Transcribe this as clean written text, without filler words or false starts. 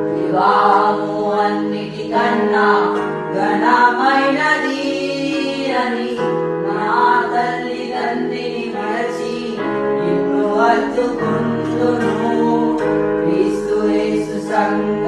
వివాహము అన్నిటికన్నా ఘనమైనది అని నా తల్లిదండ్రిని మరచి నిన్ను హత్తుకుందును. క్రీస్తు యేసు సంఘ